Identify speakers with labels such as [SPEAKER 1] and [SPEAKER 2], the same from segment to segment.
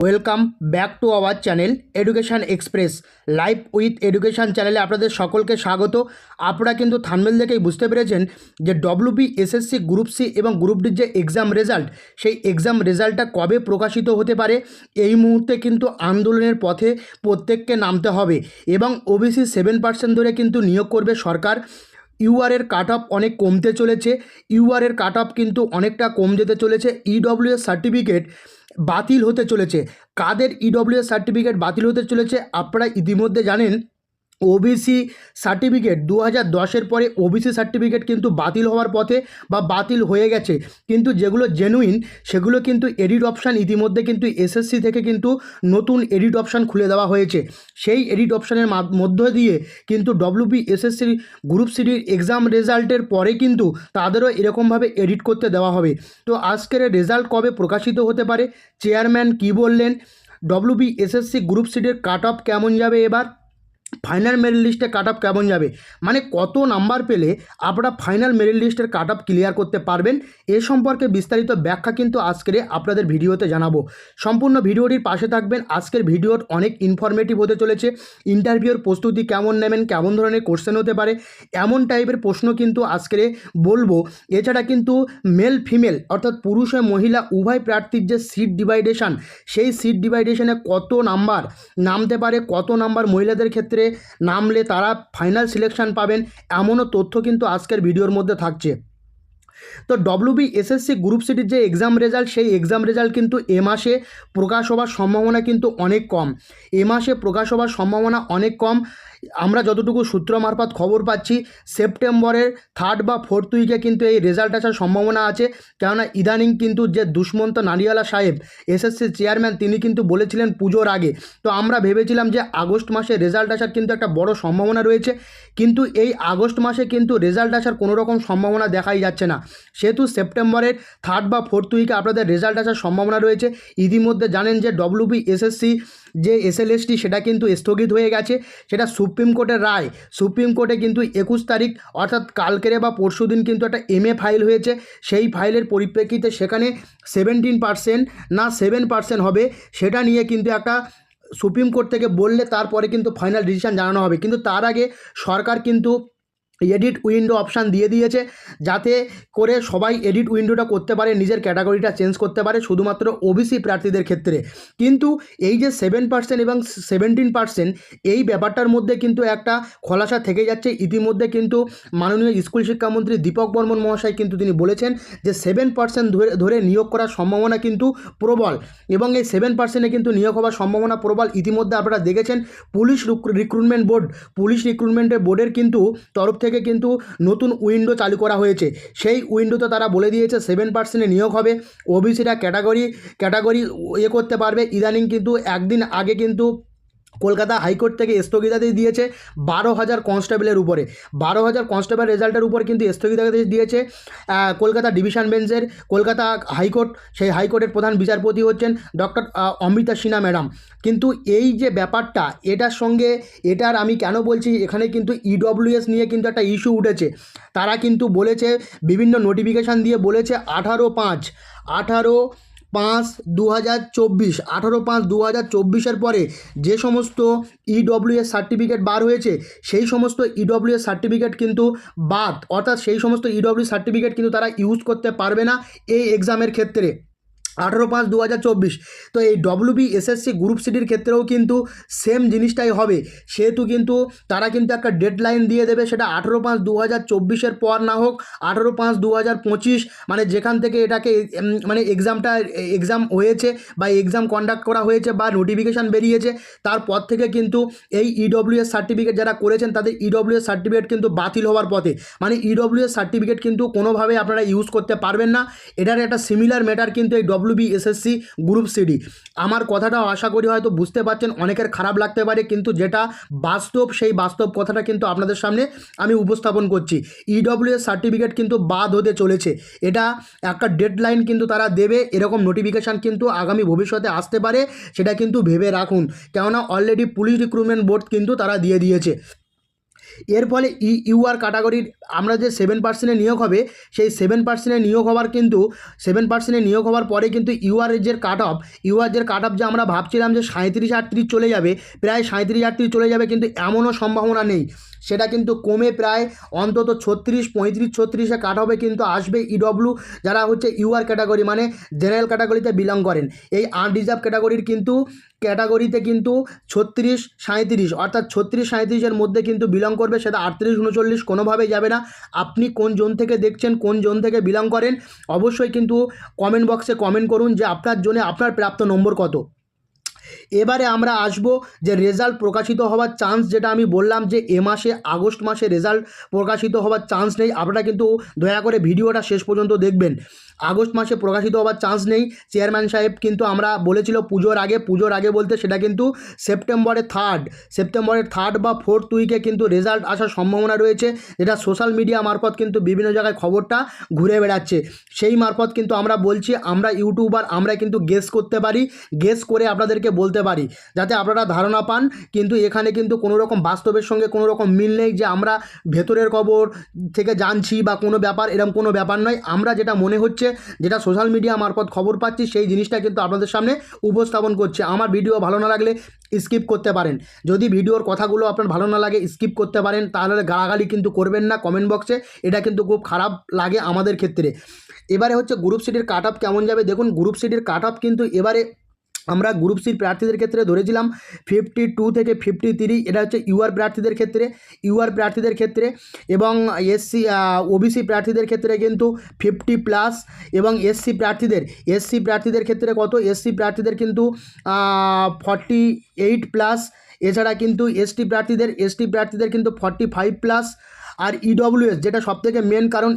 [SPEAKER 1] Welcome back to our channel education express live with education চ্যানেলে আপনাদের সকলকে স্বাগত। আপনারা কিন্তু থাম্বনেল দেখেই বুঝতে পেরেছেন যে ডব্লিউবি এসএসসি গ্রুপ সি এবং গ্রুপ ডির যে এক্সাম রেজাল্ট, সেই এক্সাম রেজাল্টটা কবে প্রকাশিত হতে পারে। এই মুহূর্তে কিন্তু আন্দোলনের পথে প্রত্যেককে নামতে হবে এবং ওবিসি 7% ধরে কিন্তু নিয়োগ করবে সরকার। ইউআরের কাট অফ অনেক কমতে চলেছে, ইউআরের কাট অফ কিন্তু অনেকটা কম যেতে চলেছে। ইডব্লিউএস সার্টিফিকেট বাতিল হতে চলেছে। কাদের ইডব্লিউএস সার্টিফিকেট বাতিল হতে চলেছে আপনারা ইতিমধ্যে জানেন। ওবিসি সার্টিফিকেট 2010-এর পরে ওবিসি সার্টিফিকেট কিন্তু বাতিল হওয়ার পথে বা বাতিল হয়ে গেছে, কিন্তু যেগুলো জেনুইন সেগুলো কিন্তু এডিট অপশান ইতিমধ্যে কিন্তু এসএসসি থেকে কিন্তু নতুন এডিট অপশান খুলে দেওয়া হয়েছে। সেই এডিট অপশানের মধ্য দিয়ে কিন্তু ডব্লিউবি এসএসসি গ্রুপ সিডির এক্সাম রেজাল্টের পরে কিন্তু তাদেরও এরকমভাবে এডিট করতে দেওয়া হবে। তো আজকের রেজাল্ট কবে প্রকাশিত হতে পারে, চেয়ারম্যান কি বললেন, ডব্লিউবি এসএসসি গ্রুপ সিডির কাট অফ কেমন যাবে, এবার ফাইনাল মেরিট লিস্টে কাট অফ কেমন যাবে, মানে কত নাম্বার পেলে আপনারা ফাইনাল মেরিট লিস্টের কাট অফ ক্লিয়ার করতে পারবেন, এ সম্পর্কে বিস্তারিত ব্যাখ্যা কিন্তু আজকের আপনাদের ভিডিওতে জানাবো। সম্পূর্ণ ভিডিওটির পাশে থাকবেন। আজকের ভিডিওর অনেক ইনফরমেটিভ হতে চলেছে। ইন্টারভিউর প্রস্তুতি কেমন নেবেন, কেমন ধরনের কোশ্চেন হতে পারে, এমন টাইপের প্রশ্ন কিন্তু আজকের বলবো। এছাড়া কিন্তু মেল ফিমেল অর্থাৎ পুরুষ ও মহিলা উভয় প্রার্থীর যে সিট ডিভাইডেশন, সেই সিট ডিভাইডেশনে কত নাম্বার নামতে পারে, কত নাম্বার মহিলাদের ক্ষেত্রে নামলে তারা ফাইনাল সিলেকশন পাবেন, এমনও তথ্য কিন্তু আজকের ভিডিওর মধ্যে থাকছে। তো ডব্লিউবি এসএসসি গ্রুপ সিটির যে এক্সাম রেজাল্ট, সেই এক্সাম রেজাল্ট কিন্তু এ মাসে প্রকাশ হওয়ার সম্ভাবনা কিন্তু অনেক কম। এ মাসে প্রকাশ হওয়ার সম্ভাবনা অনেক কম। আমরা যতটুকু সূত্র মারফত খবর পাচ্ছি, সেপ্টেম্বরের 3rd বা 4th উইকে কিন্তু এই রেজাল্ট আসার সম্ভাবনা আছে। কেননা ইদানিং কিন্তু যে দুষ্মন্ত নারিয়ালা সাহেব এসএসসি চেয়ারম্যান, তিনি কিন্তু বলেছিলেন পুজোর আগে। তো আমরা ভেবেছিলাম যে আগস্ট মাসে রেজাল্ট আসার কিন্তু একটা বড় সম্ভাবনা রয়েছে, কিন্তু এই আগস্ট মাসে কিন্তু রেজাল্ট আসার কোনো রকম সম্ভাবনা দেখাই যাচ্ছে না। সেহেতু সেপ্টেম্বরের 3rd বা 4th উইকে আপনাদের রেজাল্ট আসার সম্ভাবনা রয়েছে। ইতিমধ্যে জানেন যে ডব্লিউবি এসএসসি যে এসএলএসটি সেটা কিন্তু স্থগিত হয়ে গেছে। সেটা সুপ্রিম কোর্টের রায়, সুপ্রিম কোর্টে কিন্তু 21 তারিখ অর্থাৎ কালকেরে বা পরশু দিন কিন্তু একটা এমএ ফাইল হয়েছে। সেই ফাইলের পরিপ্রেক্ষিতে সেখানে 17% না 7% হবে, সেটা নিয়ে কিন্তু একটা সুপ্রিম কোর্ট থেকে বললে তারপরে কিন্তু ফাইনাল ডিসিশন জানানো হবে। কিন্তু তার আগে সরকার কিন্তু এডিট উইন্ডো অপশান দিয়ে দিয়েছে, যাতে করে সবাই এডিট উইন্ডোটা করতে পারে, নিজের ক্যাটাগরিটা চেঞ্জ করতে পারে শুধুমাত্র ওবিসি প্রার্থীদের ক্ষেত্রে। কিন্তু এই যে 7% এবং 17%, এই ব্যাপারটার মধ্যে কিন্তু একটা খোলাসা থেকে যাচ্ছে। ইতিমধ্যে কিন্তু মাননীয় স্কুল শিক্ষামন্ত্রী দীপক বর্মন মহাশয় কিন্তু তিনি বলেছেন যে 7% ধরে নিয়োগ করার সম্ভাবনা কিন্তু প্রবল, এবং এই 7%-এ কিন্তু নিয়োগ হওয়ার সম্ভাবনা প্রবল। ইতিমধ্যে আপনারা দেখেছেন পুলিশ রিক্রুটমেন্ট বোর্ডের কিন্তু তরফ থেকে কিন্তু নতুন উইন্ডো চালু করা হয়েছে। সেই উইন্ডোতে তারা বলে দিয়েছে 7%-এ নিয়োগ হবে, ওবিসিরা ক্যাটাগরি করতে পারবে। ইদানিং কিন্তু একদিন আগে কিন্তু কলকাতা হাইকোর্ট থেকে স্থগিতাদেশ দিয়েছে 12,000 কনস্টেবলের উপরে। 12,000 কনস্টেবল রেজাল্টের উপর কিন্তু স্থগিতাদেশ দিয়েছে কলকাতা ডিভিশন বেঞ্চের কলকাতা হাইকোর্ট। সেই হাইকোর্টের প্রধান বিচারপতি হচ্ছেন ডক্টর অমৃতা সিনহা ম্যাডাম। কিন্তু এই যে ব্যাপারটা, এটার আমি কেন বলছি, এখানে কিন্তু ইডব্লিউএস নিয়ে কিন্তু একটা ইস্যু উঠেছে। তারা কিন্তু বলেছে, বিভিন্ন নোটিফিকেশান দিয়ে বলেছে 18/5/2024 পরে যে সমস্ত ইডব্লিউএস সার্টিফিকেট বার হয়েছে, সেই সমস্ত ইডব্লিউএস সার্টিফিকেট কিন্তু বাদ, অর্থাৎ সেই সমস্ত ইডব্লিউ সার্টিফিকেট কিন্তু তারা ইউজ করতে পারবে না এই এক্সামের ক্ষেত্রে। 18/5/2024। তো এই ডব্লিউবি এসএসসি গ্রুপ সিডির ক্ষেত্রেও কিন্তু সেম জিনিসটাই হবে। সেহেতু কিন্তু তারা কিন্তু একটা ডেডলাইন দিয়ে দেবে, সেটা 18/5/2024 পর না হোক 18/5/2025, মানে যেখান থেকে এটাকে মানে এক্সাম হয়েছে বা এক্সাম কন্ডাক্ট করা হয়েছে বা নোটিফিকেশান বেরিয়েছে, তারপর থেকে কিন্তু এই ইডব্লিউএস সার্টিফিকেট যারা করেছেন তাদের ইডব্লিউএস সার্টিফিকেট কিন্তু বাতিল হওয়ার পথে। মানে ইডব্লিউএস সার্টিফিকেট কিন্তু কোনোভাবে আপনারা ইউজ করতে পারবেন না। এটার একটা সিমিলার ম্যাটার কিন্তু এই ডব্লিউবি এসএসসি গ্রুপ সিডি। আমার কথাটাও আশা করি হয়তো বুঝতে পারছেন, অনেকের খারাপ লাগতে পারে, কিন্তু যেটা বাস্তব সেই বাস্তব কথাটা কিন্তু আপনাদের সামনে আমি উপস্থাপন করছি। ইডব্লিউএস সার্টিফিকেট কিন্তু বাদ হতে চলেছে, এটা একটা ডেডলাইন কিন্তু তারা দেবে। এরকম নোটিফিকেশান কিন্তু আগামী ভবিষ্যতে আসতে পারে, সেটা কিন্তু ভেবে রাখুন। কেননা অলরেডি পুলিশ রিক্রুটমেন্ট বোর্ড কিন্তু তারা দিয়ে দিয়েছে। এর ফলে ইউআর ক্যাটাগরির আমরা যে 7% নিয়োগ হবে, সেই 7% নিয়োগ হওয়ার কিন্তু 7% নিয়োগ হওয়ার পরে কিন্তু ইউআর যে কাট অফ যে আমরা ভাবছিলাম যে 37-38 চলে যাবে, প্রায় 37-38 চলে যাবে, কিন্তু এমনও সম্ভাবনা নেই। সেটা কিন্তু কমে প্রায় অন্তত 35-36 কাট হবে কিন্তু আসবে ইডব্লিউ, যারা হচ্ছে ইউআর ক্যাটাগরি মানে জেনারেল ক্যাটাগরিতে বিলং করেন। এই আনরিজার্ভ ক্যাটাগরিতে কিন্তু 36-37 অর্থাৎ 36-37-এর মধ্যে কিন্তু বিলং করবে, সেটা 38-39 কোনোভাবেই যাবে না। আপনি কোন জোন থেকে দেখছেন, কোন জোন থেকে বিলং করেন, অবশ্যই কিন্তু কমেন্ট বক্সে কমেন্ট করুন যে আপনার জোনে আপনার প্রাপ্ত নম্বর কত। এবারে আমরা আসব যে রেজাল্ট প্রকাশিত হওয়ার চান্স, যেটা আমি বললাম যে আগস্ট মাসে রেজাল্ট প্রকাশিত হওয়ার চান্স নেই। আপনারা কিন্তু দয়া করে ভিডিওটা শেষ পর্যন্ত দেখবেন। আগস্ট মাসে প্রকাশিত হওয়ার চান্স নেই। চেয়ারম্যান সাহেব কিন্তু আমরা বলেছিল পুজোর আগে বলতে সেটা কিন্তু সেপ্টেম্বরের থার্ড বা ফোর্থ উইকে কিন্তু রেজাল্ট আসার সম্ভাবনা রয়েছে, যেটা সোশ্যাল মিডিয়া মারফত কিন্তু বিভিন্ন জায়গায় খবরটা ঘুরে বেড়াচ্ছে। সেই মারফত কিন্তু আমরা বলছি, আমরা ইউটিউবার, আমরা কিন্তু গেস করতে পারি, গেস করে আপনাদেরকে বলতে পারি যাতে আপনারা ধারণা পান। কিন্তু এখানে কিন্তু কোনো রকম বাস্তবের সঙ্গে কোনো রকম মিল নেই যে আমরা ভেতরের খবর থেকে জানছি বা কোনো ব্যাপার, এরকম কোনো ব্যাপার নয়। আমরা যেটা মনে হচ্ছে, যেটা সোশ্যাল মিডিয়া মারফত খবর পাচ্ছি, সেই জিনিসটা কিন্তু আপনাদের সামনে উপস্থাপন করছে। আমার ভিডিও ভালো না লাগলে স্কিপ করতে পারেন। যদি ভিডিওর কথাগুলো আপনার ভালো না লাগে স্কিপ করতে পারেন, তাহলে গালাগালি কিন্তু করবেন না কমেন্ট বক্সে, এটা কিন্তু খুব খারাপ লাগে আমাদের ক্ষেত্রে। এবারে হচ্ছে গ্রুপ সিটির কাট অফ কেমন যাবে দেখুন। গ্রুপ সিটির কাট অফ কিন্তু এবারে আমরা গ্রুপ সির প্রার্থীদের ক্ষেত্রে ধরেছিলাম 52 থেকে 53, এটা হচ্ছে ইউআর প্রার্থীদের ক্ষেত্রে এবং ওবিসি প্রার্থীদের ক্ষেত্রে কিন্তু 50+, এবং এসসি প্রার্থীদের ক্ষেত্রে কত, এসসি প্রার্থীদের কিন্তু 48+, এছাড়া কিন্তু এসটি প্রার্থীদের কিন্তু 45+, আর ইডব্লিউএস, যেটা সবথেকে মেন কারণ,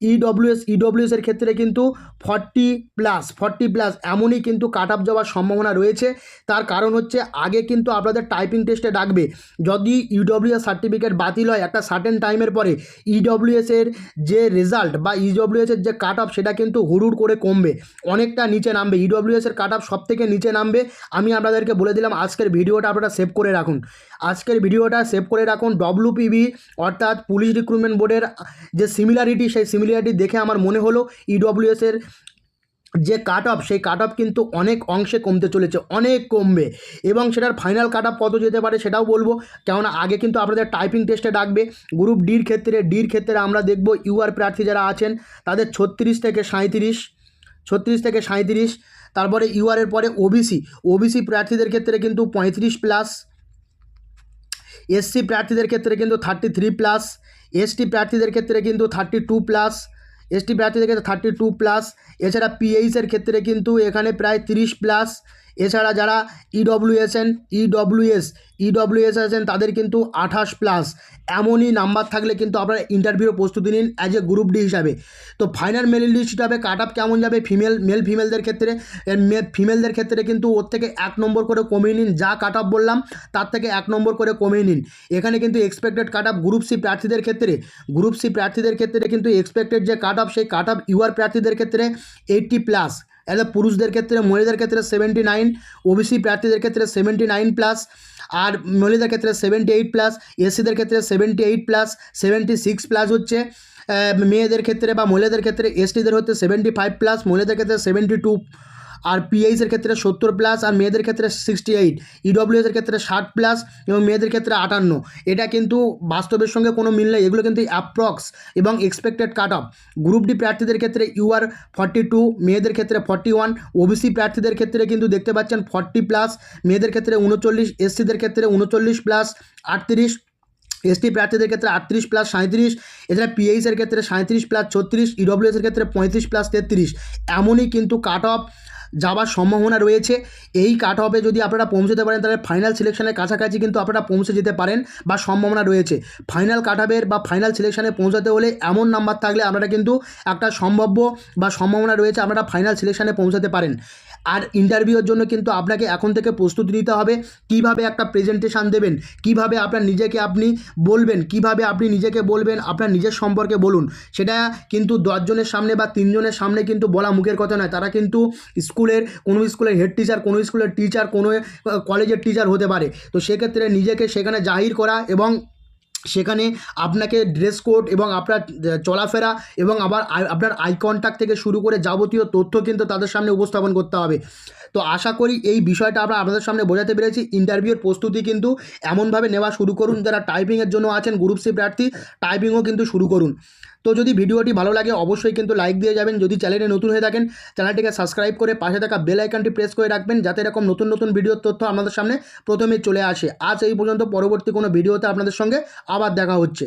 [SPEAKER 1] ইডব্লিউএসের ক্ষেত্রে কিন্তু 40+, এমনই কিন্তু কাট অফ যাওয়ার সম্ভাবনা রয়েছে। তার কারণ হচ্ছে আগে কিন্তু আপনাদের টাইপিং টেস্টে ডাকবে, যদি ইডব্লিউএস সার্টিফিকেট বাতিল হয় একটা সার্টেন টাইমের পরে, ইডব্লিউএসের যে রেজাল্ট বা ইডব্লিউএসের যে কাট অফ সেটা কিন্তু হুড়ুড় করে কমবে, অনেকটা নিচে নামবে। ইডব্লিউএসের কাট অফ সব থেকে নিচে নামবে। আমি আপনাদেরকে বলে দিলাম, আজকের ভিডিওটা আপনারা সেভ করে রাখুন। ডব্লিউপিবি অর্থাৎ পুলিশ রিক্রুটমেন্ট বোর্ডের যে সিমিলারিটি, সেই সিমিলারিটি দেখে আমার মনে হলো ইডব্লিউএসের যে কাট অফ, সেই কাট অফ কিন্তু অনেক অংশে কমতে চলেছে, অনেক কমবে। এবং সেটার ফাইনাল কাট অফ কত যেতে পারে সেটাও বলবো, কেননা আগে কিন্তু আপনাদের টাইপিং টেস্টে ডাকবে। গ্রুপ ডির ক্ষেত্রে আমরা দেখব ইউআর প্রার্থী যারা আছেন তাদের 36 থেকে 37, তারপরে ইউআরের পরে ওবিসি প্রার্থীদের ক্ষেত্রে কিন্তু 35+, এসসি প্রার্থীদের ক্ষেত্রে কিন্তু 33+, এসটি প্রার্থীদের ক্ষেত্রে কিন্তু 32+, এছাড়া পিএইচের ক্ষেত্রে কিন্তু এখানে প্রায় 30+, এছাড়া যারা ইডব্লিউএস আছেন তাদের কিন্তু 28+। এমনই নাম্বার থাকলে কিন্তু আপনারা ইন্টারভিউর প্রস্তুতি নিন অ্যাজ এ গ্রুপ ডি হিসাবে। তো ফাইনাল মেল লিস্ট হবে, কাট অফ কেমন যাবে ফিমেলদের ক্ষেত্রে কিন্তু ওর থেকে 1 নম্বর করে কমিয়ে নিন, যা কাট অফ বললাম তার থেকে 1 নম্বর করে কমিয়ে নিন। এখানে কিন্তু expected cut off group C প্রার্থীদের ক্ষেত্রে কিন্তু এক্সপেক্টেড যে কাট অফ, সেই কাট অফ ইউআর প্রার্থীদের ক্ষেত্রে 80+, এলে পুরুষদের ক্ষেত্রে, মহিলাদের ক্ষেত্রে 79, ওবিসি প্রার্থীদের ক্ষেত্রে 79+, আর মহিলাদের ক্ষেত্রে 78+, এসসিদের ক্ষেত্রে 78+, 76+ হচ্ছে মেয়েদের ক্ষেত্রে বা মহিলাদের ক্ষেত্রে। এসটিদের হচ্ছে 75+, মহিলাদের ক্ষেত্রে 72, আর পিএইচের ক্ষেত্রে 70+, আর মেয়েদের ক্ষেত্রে 68, ইডব্লিউএসের ক্ষেত্রে 60+ এবং মেয়েদের ক্ষেত্রে 58। এটা কিন্তু বাস্তবের সঙ্গে কোনো মিল নেই, এগুলো কিন্তু অ্যাপ্রক্স এবং expected cut off. Group D প্রার্থীদের ক্ষেত্রে ইউআর 42, মেয়েদের ক্ষেত্রে 41, ওবিসি প্রার্থীদের ক্ষেত্রে কিন্তু দেখতে পাচ্ছেন 40+, মেয়েদের ক্ষেত্রে 39, এসসিদের ক্ষেত্রে 39+, 38, এসটি প্রার্থীদের ক্ষেত্রে 38+, 37, এছাড়া পিএইচের ক্ষেত্রে 37+, 36, ইডব্লিউএসের ক্ষেত্রে 35+, 33। এমনই কিন্তু কাট অফ যাওয়ার সম্ভাবনা রয়েছে। এই কাট অফে যদি আপনারা পৌঁছতে পারেন তাহলে ফাইনাল সিলেকশনের কাছাকাছি কিন্তু আপনারা পৌঁছে যেতে পারেন বা সম্ভাবনা রয়েছে। ফাইনাল কাট অফের বা ফাইনাল সিলেকশনে পৌঁছাতে হলে এমন নাম্বার থাকলে আপনারা কিন্তু একটা সম্ভাবনা রয়েছে আপনারা ফাইনাল সিলেকশনে পৌঁছাতে পারেন। আর ইন্টারভিউর জন্য কিন্তু আপনাকে এখন থেকে প্রস্তুতি নিতে হবে, কিভাবে একটা প্রেজেন্টেশন দেবেন, কিভাবে আপনার নিজেকে আপনি বলবেন, আপনার নিজের সম্পর্কে বলুন। সেটা কিন্তু 10 জনের সামনে বা 3 জনের সামনে কিন্তু বলা মুখের কথা নয়। তারা কিন্তু কোনো স্কুলের হেড টিচার, কোনো স্কুলের টিচার, কোনো কলেজের টিচার হতে পারে। তো সেক্ষেত্রে নিজেকে সেখানে জাহির করা এবং সেখানে আপনাকে ড্রেস কোড এবং আপনার চলাফেরা এবং আবার আপনার আই কন্ট্যাক্ট থেকে শুরু করে যাবতীয় তথ্য কিন্তু তাদের সামনে উপস্থাপন করতে হবে। তো আশা করি এই বিষয়টা আমরা আপনাদের সামনে বোঝাতে পেরেছি। ইন্টারভিউর প্রস্তুতি কিন্তু এমনভাবে নেওয়া শুরু করুন, যারা টাইপিংয়ের জন্য আছেন গ্রুপ সি প্রার্থী, টাইপিংও কিন্তু শুরু করুন। তো যদি ভিডিওটি ভালো লাগে অবশ্যই কিন্তু লাইক দিয়ে যাবেন। যদি চ্যানেলে নতুন হয়ে থাকেন চ্যানেলটিকে সাবস্ক্রাইব করে পাশে থাকা বেল আইকনটি প্রেস করে রাখবেন, যাতে এরকম নতুন নতুন ভিডিওর তথ্য আপনাদের সামনে প্রথমে চলে আসে। আজ এই পর্যন্ত, পরবর্তী কোনো ভিডিওতে আপনাদের সঙ্গে আবার দেখা হচ্ছে।